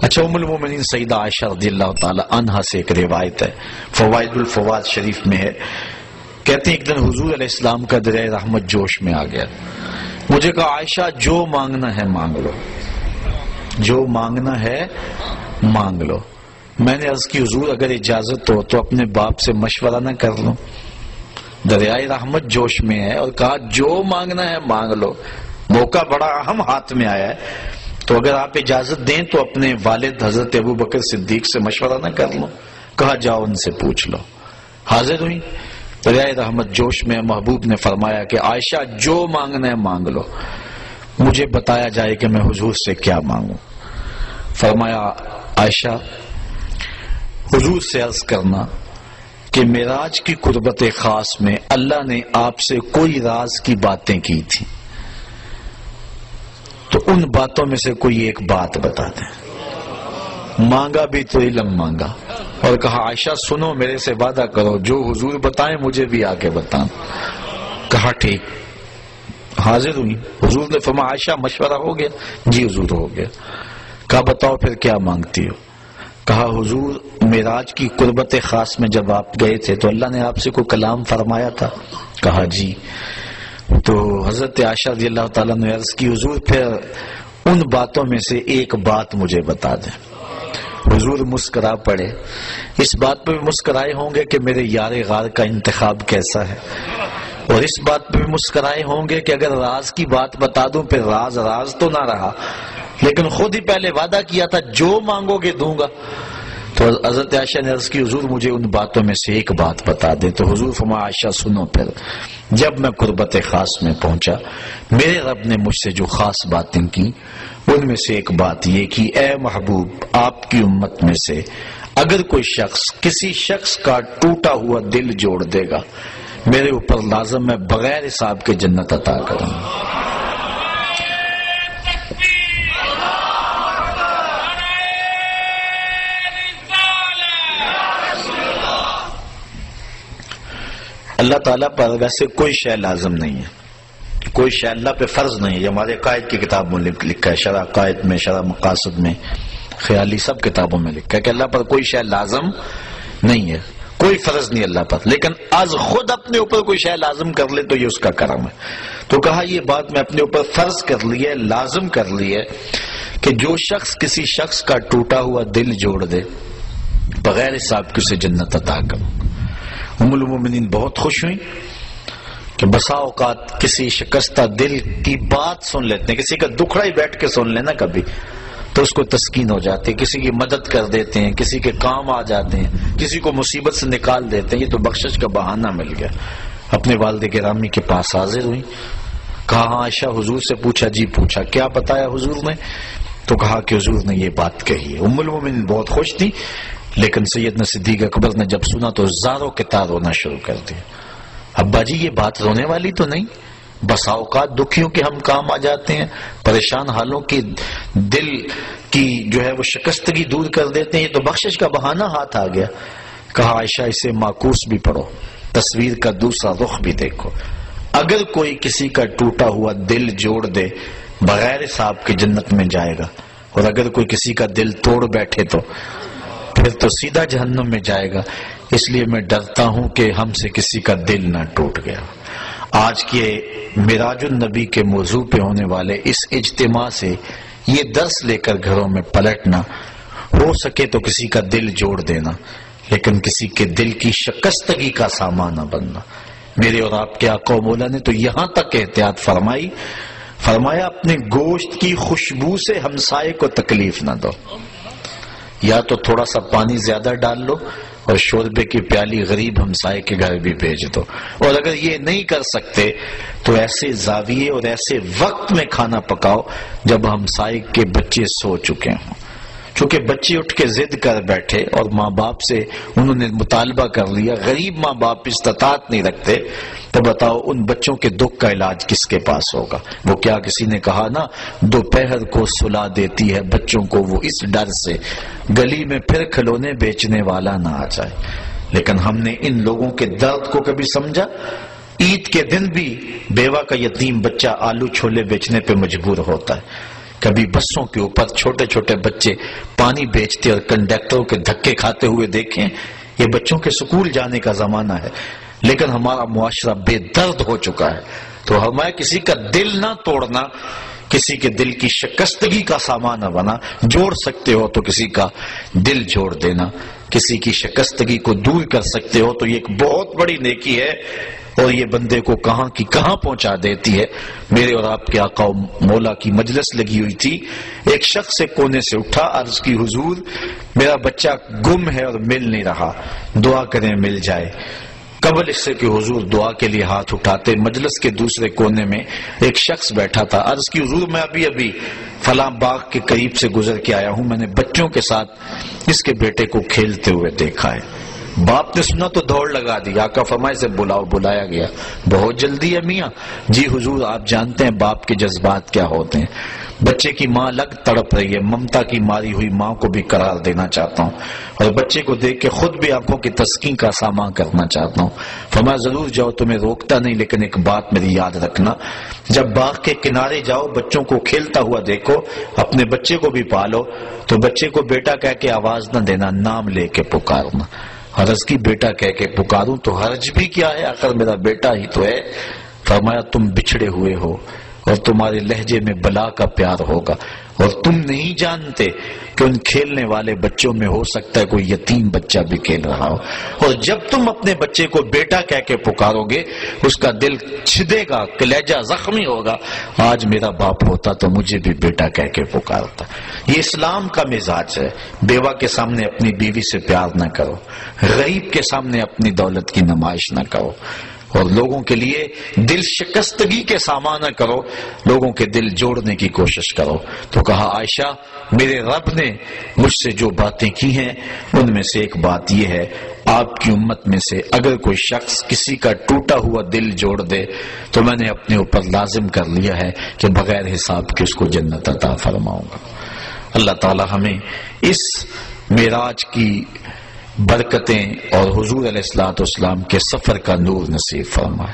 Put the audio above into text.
اچھا، ام المومنین سیدہ عائشہ رضی اللہ تعالی عنہا سے ایک روایت ہے، فوائد الفوائد شریف میں ہے، کہتے ہیں ایک دن حضور علیہ السلام کا دریائے رحمت جوش میں آ گیا، مجھے کہا عائشہ جو مانگنا ہے مانگ لو، جو مانگنا ہے مانگ لو۔ میں نے عرض کی حضور اگر اجازت ہو تو اپنے باپ سے مشورہ نہ کر لوں، دریائے رحمت جوش میں ہے اور کہا جو مانگنا ہے مانگ لو، موقع بڑا اہم ہاتھ میں آیا ہے، تو اگر آپ اجازت دیں تو اپنے والد حضرت ابو بکر صدیق سے مشورہ نہ کر لوں؟ کہا جاؤ ان سے پوچھ لو۔ حاضر ہوئی دریائے رحمت جوش میں، محبوب نے فرمایا کہ عائشہ جو مانگنا ہے مانگ لو، مجھے بتایا جائے کہ میں حضور سے کیا مانگوں۔ فرمایا عائشہ حضور سے عرض کرنا کہ معراج کی قربت خاص میں اللہ نے آپ سے کوئی راز کی باتیں کی تھی، تو ان باتوں میں سے کوئی ایک بات بتا دیں۔ مانگا بھی تو علم مانگا اور کہا عائشہ سنو، میرے سے وعدہ کرو جو حضور بتائیں مجھے بھی آ کے بتانا۔ کہا ٹھیک۔ حاضر ہوئی، حضور نے فرمایا عائشہ مشورہ ہو گیا؟ جی حضور ہو گیا۔ کہا بتاؤ پھر کیا مانگتی ہو؟ کہا حضور معراج کی قربت خاص میں جب آپ گئے تھے تو اللہ نے آپ سے کوئی کلام فرمایا تھا؟ کہا جی۔ تو حضرت عائشہ رضی اللہ تعالیٰ نے عرض کی حضور پھر ان باتوں میں سے ایک بات مجھے بتا دیں۔ حضور مسکرا پڑے، اس بات پہ بھی مسکرائے ہوں گے کہ میرے یار غار کا انتخاب کیسا ہے، اور اس بات پہ بھی مسکرائے ہوں گے کہ اگر راز کی بات بتا دوں پھر راز راز تو نہ رہا، لیکن خود ہی پہلے وعدہ کیا تھا جو مانگو گے دوں گا۔ تو حضرت عائشہ نے عرض کی حضور مجھے ان باتوں میں سے ایک بات بتا دے۔ تو حضور فرمایا عائشہ سنو پھر، جب میں قربت خاص میں پہنچا میرے رب نے مجھ سے جو خاص باتیں کی ان میں سے ایک بات یہ کہ اے محبوب آپ کی امت میں سے اگر کوئی شخص کسی شخص کا ٹوٹا ہوا دل جوڑ دے گا میرے اوپر لازم میں بغیر حساب کے جنت عطا کروں گا۔ اللہ تعالیٰ پر ویسے کوئی شے لازم نہیں ہے، کوئی شے اللہ پہ فرض نہیں ہے، یہ ہمارے قائد کی کتاب میں لکھا ہے، شرح قائد میں، شرح مقاصد میں، خیالی سب کتابوں میں لکھا ہے کہ اللہ پر کوئی شے لازم نہیں ہے، کوئی فرض نہیں اللہ پر، لیکن از خود اپنے اوپر کوئی شے لازم کر لے تو یہ اس کا کرم ہے۔ تو کہا یہ بات میں اپنے اوپر فرض کر لی ہے، لازم کر لی ہے کہ جو شخص کسی شخص کا ٹوٹا ہوا دل جوڑ دے بغیر حساب کے اسے جنت عطا کروں۔ ام المومنین بہت خوش ہوئی کہ بسا اوقات کسی شکستہ دل کی بات سن لیتے ہیں، کسی کا دکھڑا ہی بیٹھ کے سن لینا کبھی تو اس کو تسکین ہو جاتی ہے، کسی کی مدد کر دیتے ہیں، کسی کے کام آ جاتے ہیں، کسی کو مصیبت سے نکال دیتے ہیں، یہ تو بخشش کا بہانہ مل گیا۔ اپنے والد گرامی کے پاس حاضر ہوئی، کہا ہاں عائشہ حضور سے پوچھا؟ جی پوچھا۔ کیا بتایا حضور نے؟ تو کہا کہ حضور نے یہ بات کہی ہے۔ ام المومنین بہت خوش تھی، لیکن سیدنا صدیق اکبر نے جب سنا تو زاروں کے تار رونا شروع کر دیا۔ ابا جی یہ بات رونے والی تو نہیں، بسا اوقات دکھیوں کے ہم کام آ جاتے ہیں، پریشان حالوں کی دل کی جو ہے وہ شکستگی دور کر دیتے ہیں، یہ تو بخشش کا بہانہ ہاتھ آ گیا۔ کہا عائشہ اسے معکوس بھی پڑھو، تصویر کا دوسرا رخ بھی دیکھو، اگر کوئی کسی کا ٹوٹا ہوا دل جوڑ دے بغیر حساب کے جنت میں جائے گا، اور اگر کوئی کسی کا دل توڑ بیٹھے تو پھر تو سیدھا جہنم میں جائے گا۔ اس لیے میں ڈرتا ہوں کہ ہم سے کسی کا دل نہ ٹوٹ گیا۔ آج کے معراج النبی کے موضوع پہ ہونے والے اس اجتماع سے یہ درس لے کر گھروں میں پلٹنا، ہو سکے تو کسی کا دل جوڑ دینا، لیکن کسی کے دل کی شکستگی کا سامان نہ بننا۔ میرے اور آپ کے آقا و مولا نے تو یہاں تک احتیاط فرمایا اپنے گوشت کی خوشبو سے ہمسائے کو تکلیف نہ دو، یا تو تھوڑا سا پانی زیادہ ڈال لو اور شوربے کی پیالی غریب ہمسائے کے گھر بھی بھیج دو، اور اگر یہ نہیں کر سکتے تو ایسے زاویے اور ایسے وقت میں کھانا پکاؤ جب ہمسائے کے بچے سو چکے ہوں، چونکہ بچے اٹھ کے ضد کر بیٹھے اور ماں باپ سے انہوں نے مطالبہ کر لیا، غریب ماں باپ استطاعت نہیں رکھتے، تو بتاؤ ان بچوں کے دکھ کا علاج کس کے پاس ہوگا؟ وہ کیا کسی نے کہا نا دوپہر کو سلا دیتی ہے بچوں کو وہ اس ڈر سے گلی میں پھر کھلونے بیچنے والا نہ آ جائے۔ لیکن ہم نے ان لوگوں کے درد کو کبھی سمجھا؟ عید کے دن بھی بیوہ کا یتیم بچہ آلو چھولے بیچنے پہ مجبور ہوتا ہے، کبھی بسوں کے اوپر چھوٹے چھوٹے بچے پانی بیچتے اور کنڈکٹروں کے دھکے کھاتے ہوئے دیکھیں. یہ بچوں کے سکول جانے کا زمانہ ہے، لیکن ہمارا معاشرہ بے درد ہو چکا ہے. تو ہمیں کسی کا دل نہ توڑنا، کسی کے دل کی شکستگی کا سامان نہ بنا. جوڑ سکتے ہو تو کسی کا دل جوڑ دینا، کسی کی شکستگی کو دور کر سکتے ہو تو یہ ایک بہت بڑی نیکی ہے، اور یہ بندے کو کہاں کی کہاں پہنچا دیتی ہے. میرے اور آپ کے آقا و مولا کی مجلس لگی ہوئی تھی. ایک شخص ایک کونے سے اٹھا، عرض کی حضور میرا بچہ گم ہے اور مل نہیں رہا، دعا کریں مل جائے. قبل اس سے کہ حضور دعا کے لیے ہاتھ اٹھاتے، مجلس کے دوسرے کونے میں ایک شخص بیٹھا تھا. عرض کی حضور میں ابھی فلاں باغ کے قریب سے گزر کے آیا ہوں، میں نے بچوں کے ساتھ اس کے بیٹے کو کھیلتے ہوئے دیکھا ہے. باپ نے سنا تو دوڑ لگا دی. آقا فرمائے سے بلایا گیا. بہت جلدی ہے میاں. جی حضور آپ جانتے ہیں باپ کے جذبات کیا ہوتے ہیں. بچے کی ماں لگ تڑپ رہی ہے، ممتا کی ماری ہوئی ماں کو بھی قرار دینا چاہتا ہوں، اور بچے کو دیکھ کے خود بھی آنکھوں کی تسکین کا سامان کرنا چاہتا ہوں. فرمایا ضرور جاؤ، تمہیں روکتا نہیں، لیکن ایک بات میری یاد رکھنا، جب باغ کے کنارے جاؤ بچوں کو کھیلتا ہوا دیکھو، اپنے بچے کو بھی پالو تو بچے کو بیٹا کہہ کے آواز نہ دینا، نام لے کے پکارنا. حرض کی بیٹا کہہ کے پکاروں تو حرج بھی کیا ہے، آخر میرا بیٹا ہی تو ہے. فرمایا تم بچھڑے ہوئے ہو اور تمہارے لہجے میں بلا کا پیار ہوگا، اور تم نہیں جانتے کہ ان کھیلنے والے بچوں میں ہو سکتا ہے کوئی یتیم بچہ بھی کھیل رہا ہو. اور جب تم اپنے بچے کو بیٹا کہہ کے پکارو گے اس کا دل چھدے گا، کلیجہ زخمی ہوگا. آج میرا باپ ہوتا تو مجھے بھی بیٹا کہہ کے پکارتا. یہ اسلام کا مزاج ہے. بیوہ کے سامنے اپنی بیوی سے پیار نہ کرو، غریب کے سامنے اپنی دولت کی نمائش نہ کرو، اور لوگوں کے لیے دل شکستگی کے سامان نہ کرو، لوگوں کے دل جوڑنے کی کوشش کرو. تو کہا عائشہ میرے رب نے مجھ سے جو باتیں کی ہیں ان میں سے ایک بات یہ ہے، آپ کی امت میں سے اگر کوئی شخص کسی کا ٹوٹا ہوا دل جوڑ دے تو میں نے اپنے اوپر لازم کر لیا ہے کہ بغیر حساب کے اس کو جنت عطا فرماؤں گا. اللہ تعالی ہمیں اس معراج کی برکتیں اور حضور علیہ الصلوۃ والسلام کے سفر کا نور نصیب فرمائے.